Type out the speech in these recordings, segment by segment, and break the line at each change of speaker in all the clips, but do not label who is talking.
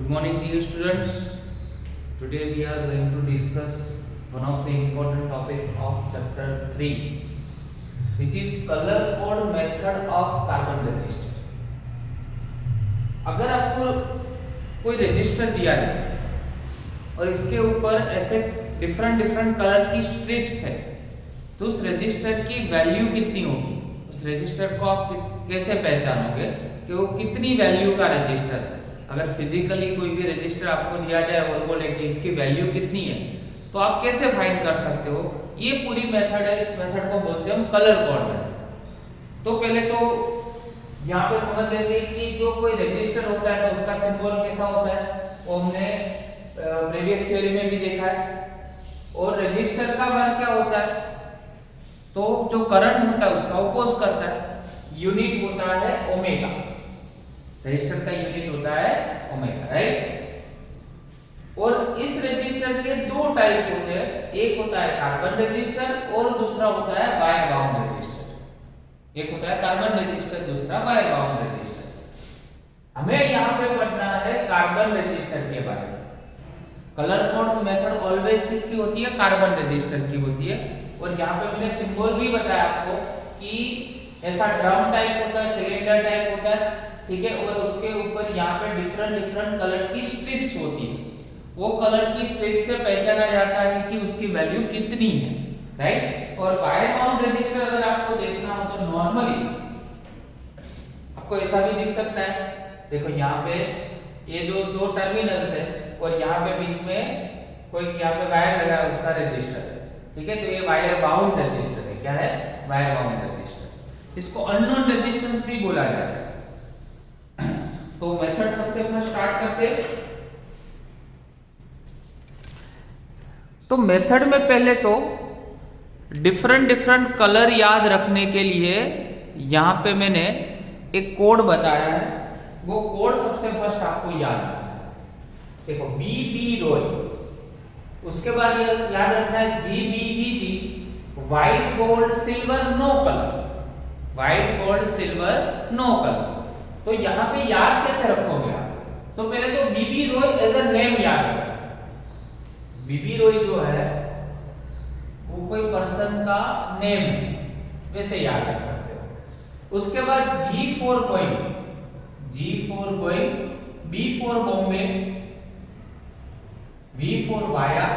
Good morning, dear students. Today we are going to discuss one of the important topic of chapter 3, which is color code method of carbon register. अगर आपको कोई register दिया जाए और इसके ऊपर ऐसे डिफरेंट कलर की स्ट्रिप्स है, तो उस रजिस्टर की वैल्यू कितनी होगी, उस रजिस्टर को आप कैसे पहचानोगे कि वो कितनी वैल्यू का रजिस्टर है। अगर फिजिकली कोई भी रजिस्टर आपको दिया जाए और बोले कि इसकी वैल्यू कितनी है, तो आप कैसे फाइंड कर सकते हो। ये पूरी मेथड है, इस मेथड को बोलते हैं हम कलर कोड मेथड। तो पहले तो यहाँ पे समझ लेते हैं कि जो कोई रजिस्टर होता है तो उसका सिंबल कैसा होता है, वो हमने प्रीवियस थ्योरी में भी देखा है। और रजिस्टर का वर्क क्या होता है, तो जो करंट होता है उसका अपोज करता है। यूनिट होता है ओमेगा, रजिस्टर का यूनिट होता है ओमेगा, राइट। और इस रजिस्टर के दो टाइप होते हैं, एक होता है कार्बन रजिस्टर और दूसरा होता है वायर बाउंड रजिस्टर। एक होता है कार्बन रजिस्टर, दूसरा वायर बाउंड रजिस्टर। हमें यहाँ पे पढ़ना है कार्बन रजिस्टर के बारे में। कलर कोड मेथड ऑलवेज किसकी होती है, कार्बन रजिस्टर की होती है। और यहाँ पे मैंने सिंबल भी बताया आपको कि ऐसा ड्रम टाइप होता है, सिलेंडर टाइप होता है, ठीक है। और उसके ऊपर यहाँ पे डिफरेंट कलर की स्ट्रिप्स होती है। वो कलर की स्ट्रिप्स से पहचाना जाता है कि उसकी वैल्यू कितनी है, राइट। और वायर बाउंड रजिस्टर अगर आपको देखना हो तो नॉर्मली आपको ऐसा भी दिख सकता है। देखो यहाँ पे ये जो दो टर्मिनल्स है और यहाँ पे बीच में कोई यहाँ पे वायर लगा है, उसका रजिस्टर है, ठीक है। तो ये वायर बाउंड रजिस्टर है। क्या है, वायर बाउंड रजिस्टर। इसको अननोन रेजिस्टेंस भी बोला जाता है। तो मेथड सबसे अपना स्टार्ट करते हैं। तो मेथड में पहले तो डिफरेंट कलर याद रखने के लिए यहां पे मैंने एक कोड बताया है। वो कोड सबसे फर्स्ट आपको याद रखना है। देखो BB रॉय, उसके बाद याद रखना है GBVG, white gold silver no colour, white gold silver no colour. तो यहाँ पे याद कैसे रखोगे आप, तो पहले तो बीबी रॉय एज अ नेम याद रखो। बीबी रॉय जो है वो कोई पर्सन का नेम है, वैसे याद रख सकते हो। उसके बाद G for going, B for Bombay, V for via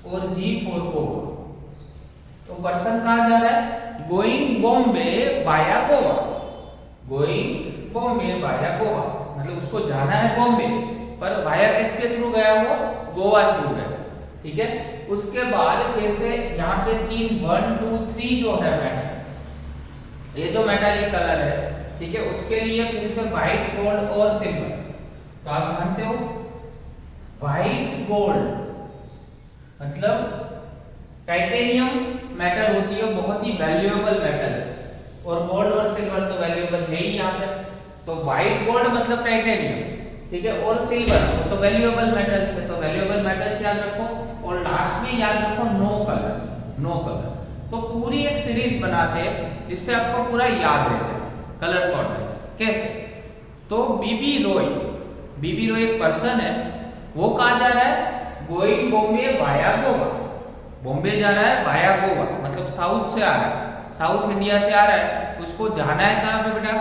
और G फॉर गोवा। तो पर्सन कहां जा रहा है, going Bombay via Goa, going Bombay via Goa, मतलब उसको जाना है बॉम्बे, पर वाया किसके थ्रू गया, वो गोवा थ्रू गया, ठीक है। उसके बाद कैसे यहाँ पे 3 1 2 3 जो है मेटल, ये जो मेटालिक कलर है, ठीक है, उसके लिए फिर से व्हाइट गोल्ड और सिल्वर। तो आप जानते हो व्हाइट गोल्ड मतलब टाइटेनियम मेटल होती है, बहुत ही वैल्यूएबल मेटल्स, और गोल्ड और सिल्वर तो वैल्यूएबल है ही यहाँ पे। तो व्हाइट गोल्ड मतलब टाइटेनियम, ठीक है, और सिल्वर तो वैल्यूएबल मेटल्स है। तो वैल्यूएबल मेटल्स याद रखो और लास्ट में याद रखो नो कलर, नो कलर। तो पूरी एक सीरीज बनाते हैं जिससे आपको पूरा याद रह जाए कलर कोड में। कैसे, तो बीबी रॉय एक पर्सन है, वो कहाँ जा रहा है, गोइंग बॉम्बे वाया गोवा, बॉम्बे जा रहा है वाया गोवा, मतलब साउथ से आ रहा है, साउथ इंडिया से आ रहा है, उसको जाना है कहां पे बेटा,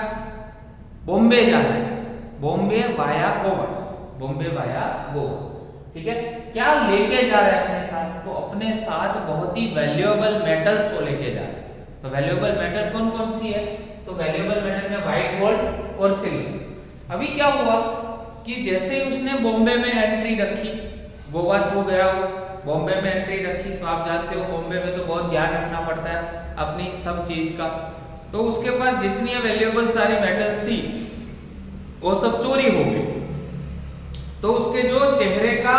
बॉम्बे जाना है, बॉम्बे वाया गोवा, बॉम्बे वाया गोवा, ठीक है। क्या लेके जा रहा है अपने साथ, तो अपने साथ बहुत ही वैल्यूएबल मेटल्स को लेके जा रहा है। तो वैल्यूएबल मेटल कौन कौन सी है, तो वैल्यूएबल मेटल में व्हाइट गोल्ड और सिल्वर। अभी क्या हुआ कि जैसे ही उसने बॉम्बे में एंट्री रखी, गोवा थ्रू गया वो, बॉम्बे में एंट्री रखी, तो आप जानते हो बॉम्बे में तो बहुत ध्यान रखना पड़ता है अपनी सब चीज का। तो उसके पास जितनी वैल्यूएबल सारी मेटल्स थी वो सब चोरी हो गई। तो उसके जो चेहरे का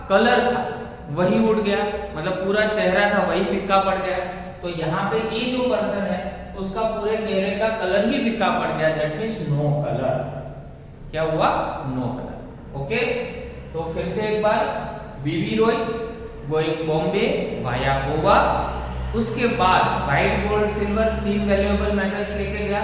कलर था वही उड़ गया, मतलब पूरा चेहरा था वही फीका पड़ गया। तो यहाँ पे ये जो पर्सन है उसका पूरे चेहरे का कलर ही फीका पड़ गया, दैट मींस नो कलर। क्या हुआ, नो कलर। ओके, तो फिर से एक बार, बीबी रॉय गोइंग बॉम्बे वाया गोवा, उसके बाद white gold silver 3 valuable metals लेके गया,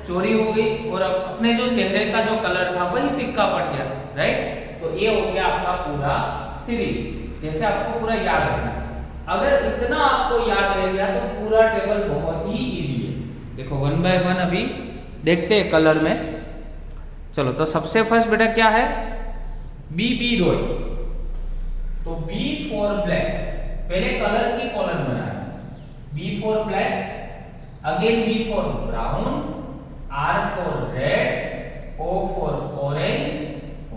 चोरी हो गई और अपने जो चेहरे का जो कलर था वही फिक्का पड़ गया, राइट। तो ये हो गया आपका पूरा सीरीज, जैसे आपको पूरा याद रखना है। अगर इतना आपको याद रह गया तो पूरा टेबल बहुत ही इजी है। देखो 1 बाय 1 अभी देखते हैं कलर में। चलो तो सबसे फर्स्ट बेटा क्या है, बी रॉय। तो बी फॉर ब्लैक, पहले कलर की कॉलम बनाना, B for black, again B for brown, R for red, O for orange,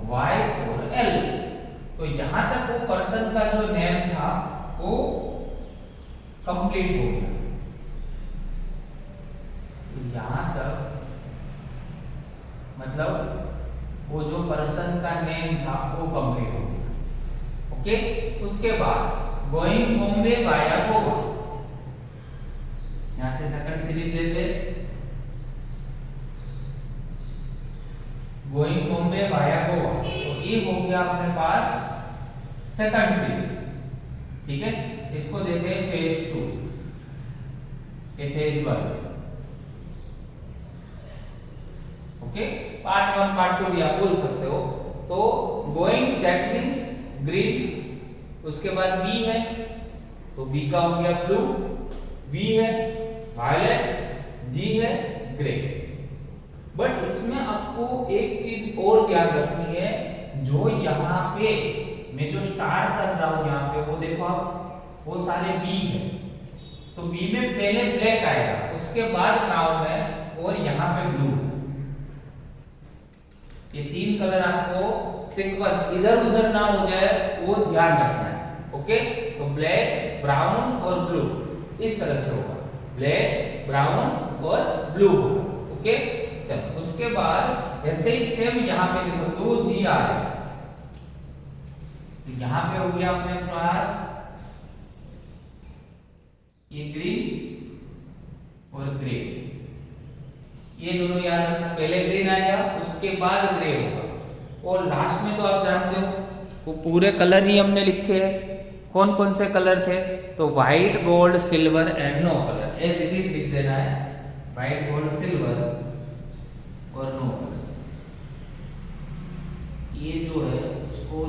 Y for yellow. तो यहां तक वो पर्सन का जो नेम था वो कंप्लीट हो गया। यहां तक मतलब वो जो पर्सन का नेम था वो कंप्लीट हो गया। ओके, उसके बाद गोइंग बॉम्बे वाया गोवा, यहां से सेकंड सीरीज लेते, गोइंग बॉम्बे वाया गोवा। तो ये हो गया अपने पास सेकंड सीरीज, ठीक है। इसको देते हैं फेज 2, ये फेज 1। ओके, पार्ट 1 पार्ट 2 भी आप बोल सकते हो। तो गोइंग दैट मींस ग्रीन, उसके बाद बी है तो बी का हो गया ब्लू, बी है वायलेट, जी है ग्रे। बट इसमें आपको एक चीज और ध्यान रखनी है, जो यहाँ पे मैं जो स्टार कर रहा हूं यहाँ पे, वो देखो आप, वो सारे बी है। तो बी में पहले ब्लैक आएगा, उसके बाद ब्राउन है और यहाँ पे ब्लू है। ये तीन कलर आपको सीक्वेंस इधर उधर ना हो जाए वो ध्यान रखना है। ओके, तो ब्लैक, ब्राउन और ब्लू इस तरह से होगा, ब्लैक, ब्राउन और ब्लू होगा। ओके, चलो उसके बाद ऐसे ही सेम यहाँ पे देखो 2 जी आ रहे, तो यहाँ पे हो गया अपने पास ये ग्रीन और ग्रे, ये दोनों याद रखना, पहले ग्रीन आएगा उसके बाद ग्रे होगा। और लास्ट में तो आप जानते हो वो पूरे कलर ही हमने लिखे हैं, कौन कौन से कलर थे, तो white, gold, silver and no colour, as it is लिख देना है, व्हाइट, गोल्ड, सिल्वर और नो कलर। ये जो है उसको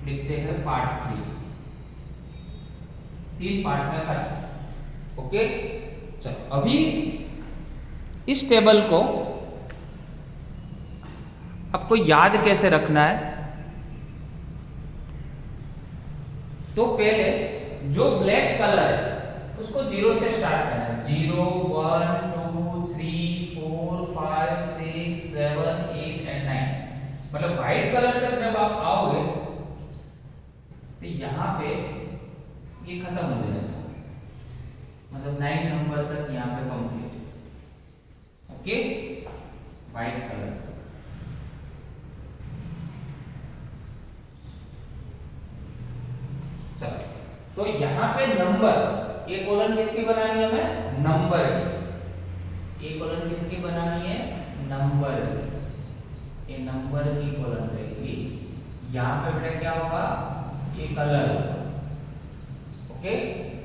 लिखते हैं पार्ट 3, 3 पार्ट में कर। ओके, चलो अभी इस टेबल को आपको याद कैसे रखना है, तो पहले जो ब्लैक कलर है उसको 0 से स्टार्ट करना है, 0 1 2 3 4 5 6 7 8 एंड 9। मतलब व्हाइट कलर तक जब आप आओगे तो यहाँ पे ये खत्म हो जाएगा, मतलब 9 नंबर तक यहाँ पे कंप्लीट। Okay, white colour. चलो, तो यहाँ पे नंबर, ये कॉलम किसकी बनानी है हमें, नंबर की। ये कॉलम किसकी बनानी है, नंबर की। ये नंबर की कॉलम रहेगी। यहाँ पे बेटा क्या होगा, ये कलर होगा। ओके,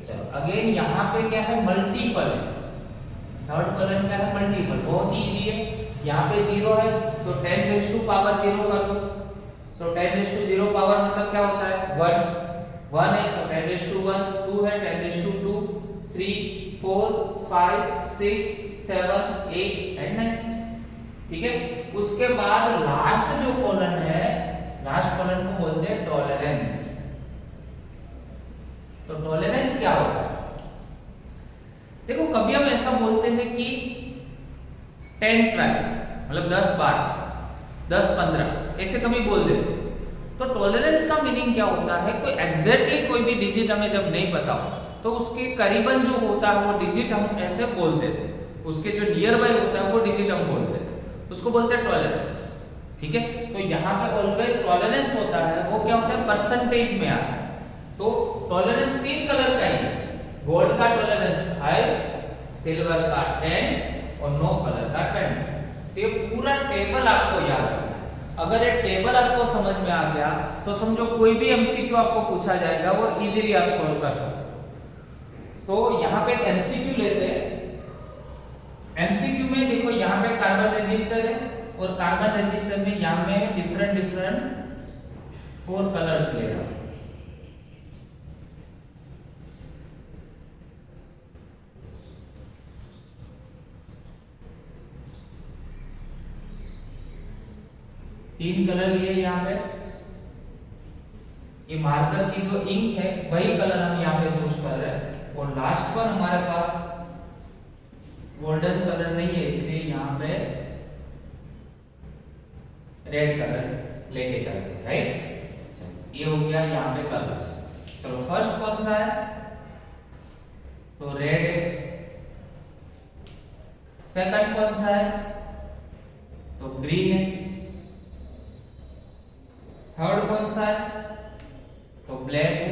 चलो अगेन यहाँ पे क्या है, मल्टीपल है, थर्ड कॉलम क्या है, मल्टीपल, बहुत इजी है। यहाँ पे 0 है तो 10⁻0 कर दो, तो 10⁻0 पावर मतलब क्या होता है, 1 1 है तो 10⁻1, 2 है 10⁻2, 3 4 5 6 7 8 एंड 9। ठीक है, उसके बाद लास्ट जो कॉलम है, लास्ट कॉलम को बोलते हैं टॉलरेंस। तो टॉलरेंस क्या होता है, देखो कभी हम ऐसा बोलते हैं कि 10 12 मतलब 10 12 10 15 ऐसे कभी बोल देते। तो टॉलरेंस का मीनिंग क्या होता है, कोई एग्जैक्टली कोई भी डिजिट हमें जब नहीं पता हो तो उसके करीबन जो होता है वो डिजिट हम ऐसे बोल देते, उसके जो नियर बाय होता है वो डिजिट हम बोल देते, उसको बोलते हैं टॉलरेंस। ठीक है, तो यहाँ पे ऑलवेज टॉलरेंस होता है, वो क्या होता है, परसेंटेज में आता है। तो टॉलरेंस 3 कलर का ही है, गोल्ड का टॉलरेंस 5, सिल्वर का 10 और नो कलर का 10। तो ये पूरा टेबल आपको याद रखना है। अगर ये टेबल आपको समझ में आ गया तो समझो कोई भी एमसीक्यू आपको पूछा जाएगा और इजीली आप सॉल्व कर सकते हो। तो यहाँ पे एक एमसीक्यू लेते हैं, एमसीक्यू में देखो यहाँ पे कार्बन रजिस्टर है और कार्बन रजिस्टर में यहाँ में डिफरेंट डिफरेंट 4 कलर्स ले रहा हूं। तीन कलर लिए यहाँ पे, ये मार्कर की जो इंक है वही कलर हम यहाँ पे चूज कर रहे हैं और लास्ट वन हमारे पास गोल्डन कलर नहीं है इसलिए यहाँ पे रेड कलर लेके चलते हैं, राइट। ये हो गया यहाँ पे कलर्स। चलो फर्स्ट कौन सा है, तो रेड है। सेकंड कौन सा है, तो ग्रीन है। थर्ड कौन सा है, तो ब्लैक है।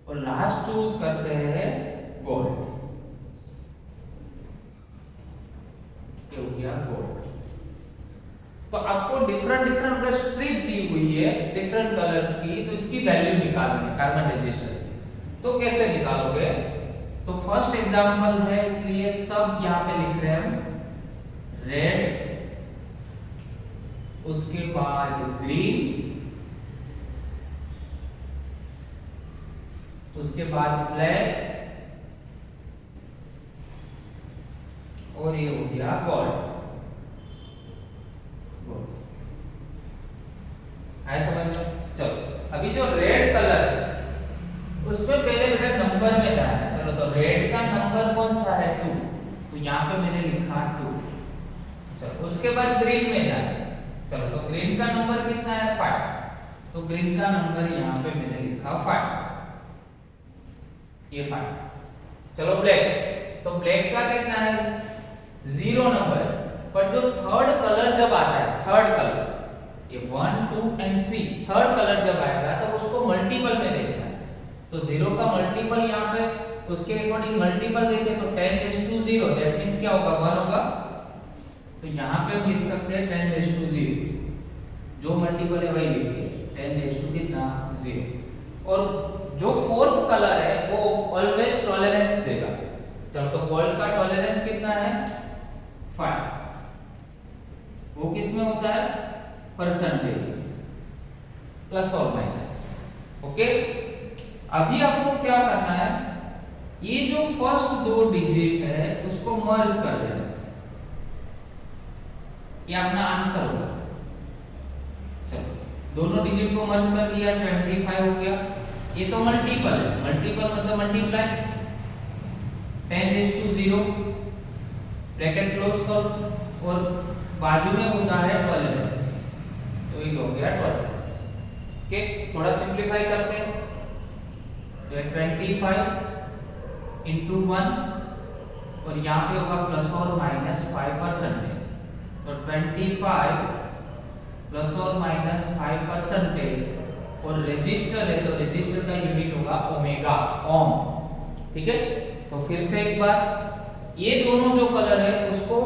और लास्ट चूज करते हैं गोल्ड, ये हो गया गोल्ड। तो आपको डिफरेंट डिफरेंट अगर स्ट्रिप दी हुई है डिफरेंट कलर्स की, तो इसकी वैल्यू निकालनी है कार्बन रजिस्टर की। तो कैसे निकालोगे, तो फर्स्ट एग्जांपल है इसलिए सब यहां पे लिख रहे हैं हम, रेड, उसके बाद ग्रीन, उसके बाद ब्लैक और ये हो गया गोल्ड। है समझ में। चलो अभी जो रेड कलर उसमें पहले बेटा नंबर में जाना है। चलो तो रेड का नंबर कौन सा है, 2, तो यहाँ पे मैंने लिखा 2। चलो उसके बाद ग्रीन में जाना है। चलो तो ग्रीन का नंबर कितना है, 5, तो ग्रीन का नंबर यहाँ पे मैंने लिखा 5, ये 5। चलो ब्लैक, तो ब्लैक का कितना है, 0 नंबर। पर जो थर्ड कलर जब आता है, थर्ड कलर ये 1, 2 एंड 3 थर्ड कलर जब आएगा तो उसको मल्टीपल में देखना है। तो 0 का मल्टीपल यहाँ पे उसके अकॉर्डिंग मल्टीपल देंगे तो 10⁻0, दैट मींस क्या होगा, 1 होगा। तो यहाँ पे हम लिख सकते हैं 10⁻0, जो मल्टीपल है वही लिखिए 10⁻0 कितना 0। और जो फोर्थ कलर है वो ऑलवेज टॉलरेंस देगा। चलो तो गोल्ड का टॉलरेंस कितना है, 5। वो किस में होता है, परसेंटेज, प्लस और माइनस। ओके, अभी आपको क्या करना है, ये जो फर्स्ट 2 डिजिट है उसको मर्ज कर देना, ये अपना आंसर होगा। चलो दोनों डिजिट को मर्ज कर दिया, 25 हो गया। ये तो मल्टीपल है, मल्टीपल मतलब मल्टीप्लाई, 10⁻0 ब्रैकेट क्लोज करो और बाजू में होता है टॉलरेंस, तो ये हो गया टॉलरेंस। ओके, थोड़ा सिंप्लीफाई करते हैं, तो 25 इंटू 1 और यहाँ पे होगा प्लस और माइनस 5%। तो 25 प्लस और माइनस 5% और रजिस्टर है तो रजिस्टर का यूनिट होगा ओमेगा, ओम। ठीक है, तो फिर से एक बार, ये दोनों जो कलर है उसको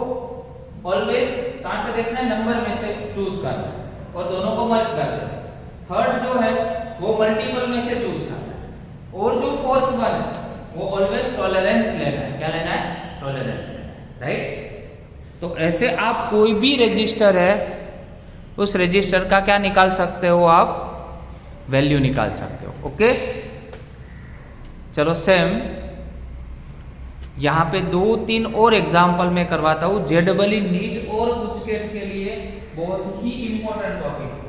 ऑलवेज कहां से देखना है, नंबर में से चूज करना है और दोनों को मर्ज कर देना है। थर्ड जो है वो मल्टीपल में से चूज करना है और जो फोर्थ वन है वो ऑलवेज टॉलरेंस लेना है। क्या लेना है, टॉलरेंस लेना है, राइट। तो ऐसे आप कोई भी रजिस्टर है उस रजिस्टर का क्या निकाल सकते हो, आप वैल्यू निकाल सकते हो। ओके, चलो सेम यहाँ पे 2-3 और एग्जाम्पल में करवाता हूँ। जेडबल नीट और गुजकेट के लिए बहुत ही इंपॉर्टेंट टॉपिक है।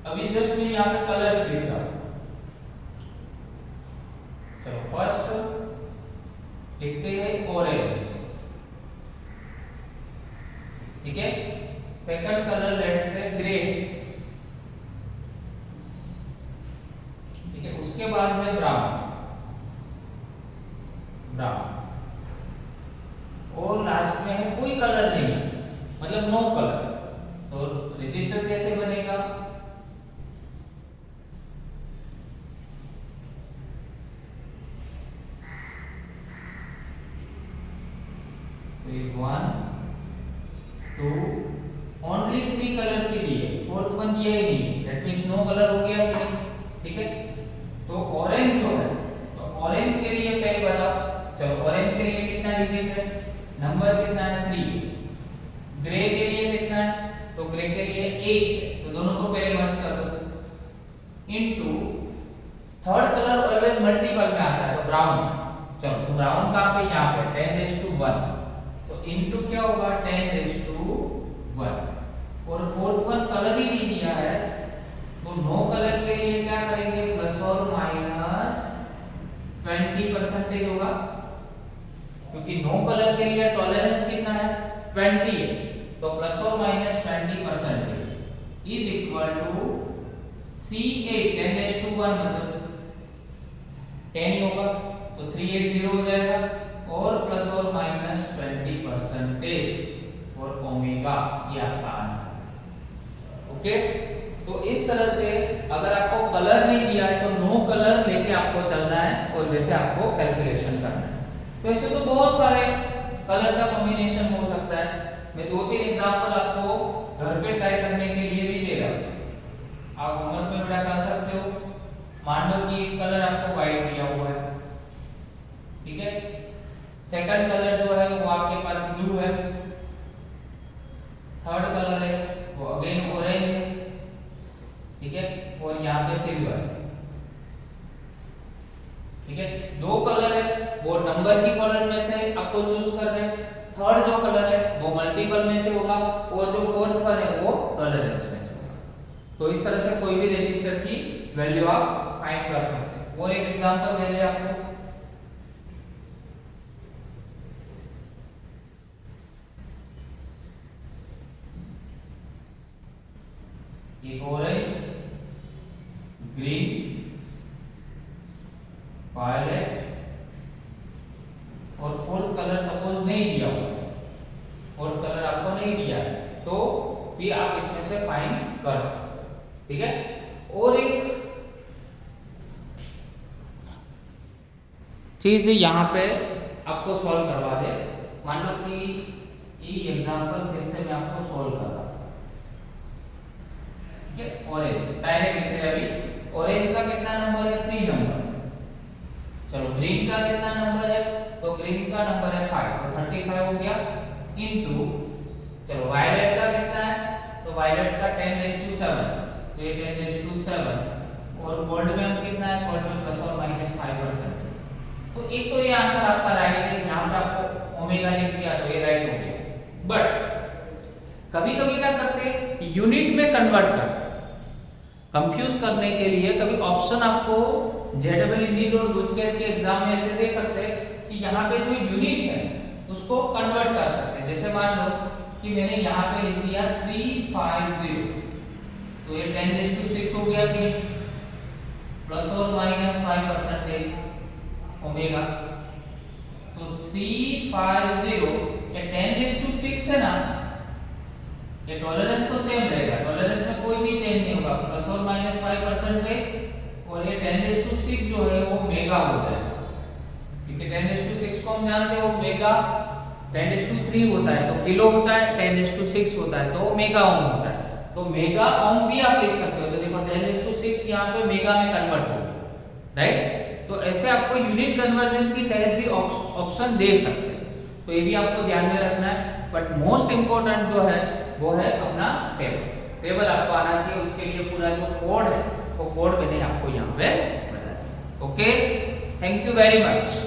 अभी जस्ट मैं यहाँ पे कलर्स लिख रहा हूँ। चलो फर्स्ट लिखते हैं ऑरेंज, ठीक है। Second colour let's say grey, ठीक है। उसके बाद है ब्राउन, ब्राउन, और लास्ट में है कोई कलर नहीं, मतलब नो कलर। तो रजिस्टर कैसे बनेगा, तो 1, 2, ओनली 3 कलर्स ही दिए, फोर्थ वन दिया ही नहीं, दैट मींस नो कलर हो गया, ठीक है। तो ऑरेंज जो है, तो ऑरेंज के लिए पहले into third colour always multiple में आता है तो ब्राउन, चलो तो ब्राउन कहां पे, यहां पे 10⁻1, तो इनटू क्या होगा 10⁻1, और फोर्थ वन कलर ही नहीं दिया है तो नो कलर के लिए क्या करेंगे, प्लस और माइनस 20% होगा, क्योंकि नो कलर के लिए टॉलरेंस कितना है 20 है, तो प्लस और माइनस 20% इज इक्वल टू 38, 10⁻1 मतलब 10 ही होगा, तो 380 हो जाएगा, और प्लस और माइनस 20% और ओमेगा, ये आपका आंसर। ओके, तो इस तरह से अगर आपको कलर नहीं दिया है तो नो कलर लेके आपको चलना है और वैसे आपको कैलकुलेशन करना है। तो ऐसे तो बहुत सारे कलर का कॉम्बिनेशन हो सकता है, मैं 2-3 एग्जांपल आपको घर पे ट्राई करने के लिए भी दे रहा हूं, आप होमवर्क में बेटा कर सकते हो। मान लो कि कलर आपको व्हाइट दिया हुआ है, ठीक है, सेकंड कलर जो है वो आपके पास ब्लू है, थर्ड कलर है वो अगेन ऑरेंज है, ठीक है, और यहाँ पे सिल्वर, ठीक है, दो कलर है वो नंबर की कॉलम में से आपको चूज करना है, थर्ड जो कलर है वो मल्टीपल में से होगा, और जो फोर्थ वन है वो टॉलरेंस में से होगा। तो इस तरह से कोई भी रजिस्टर की वैल्यू आप फाइंड कर सकते हैं। और एक एग्जांपल दे दे आपको, एक ऑरेंज, ग्रीन, वायलेट और फोर्थ कलर सपोज नहीं दिया हुआ, फोर्थ कलर आपको नहीं दिया है तो भी आप इसमें से फाइंड कर सकते हो, ठीक है। और एक चीज यहाँ पे आपको सॉल्व करवा दे, मान लो कि ये एग्जांपल फिर से मैं आपको सॉल्व कर रहा हूं, ठीक है। ऑरेंज डायरेक्ट लिख रहे हैं अभी, ऑरेंज का कितना नंबर है 3 नंबर, चलो ग्रीन का कितना नंबर है, तो ग्रीन का नंबर है 5, तो 35 हो गया, इनटू चलो वायलेट का कितना है, तो वायलेट का 10⁻7, तो ये 10⁻7, और गोल्ड में कितना है, गोल्ड में प्लस और माइनस 5%, तो एक तो ये आंसर आपका राइट है, यहाँ पे आपको ओमेगा लिख दिया तो ये राइट हो गया। बट कभी कभी क्या करते हैं, यूनिट में कन्वर्ट करते, कंफ्यूज करने के लिए कभी ऑप्शन आपको जेडबल इंडियन और गुजकेट के एग्जाम में ऐसे दे सकते हैं कि यहाँ पे जो यूनिट है उसको कन्वर्ट कर सकते हैं। जैसे मान लो कि मैंने यहाँ पे लिख दिया 350, तो ये 10⁻6 हो गया कि प्लस और माइनस 5% ओमेगा, तो 350 ये 10⁻6 है ना, ये टॉलरेंस तो सेम रहेगा, टॉलरेंस में कोई भी चेंज नहीं होगा, प्लस और माइनस 5%, और ये 10⁻6 जो है वो मेगा होता है, क्योंकि 10⁻6 को हम जानते हैं वो मेगा 10⁻3 होता है, तो किलो होता है, 10⁻6 होता है तो मेगा ओम होता है, तो मेगा ओम भी आप लिख सकते हो, तो देखो 10⁻6 यहाँ पे मेगा में कन्वर्ट होगा, राइट। तो ऐसे आपको यूनिट कन्वर्जन की तहत भी ऑप्शन दे सकते हैं, तो ये भी आपको ध्यान में रखना है। बट मोस्ट इंपॉर्टेंट जो है वो है अपना टेबल आपको आना चाहिए, उसके लिए पूरा जो कोड है वो कोड मैंने आपको यहाँ पे बताया। Okay, thank you very much.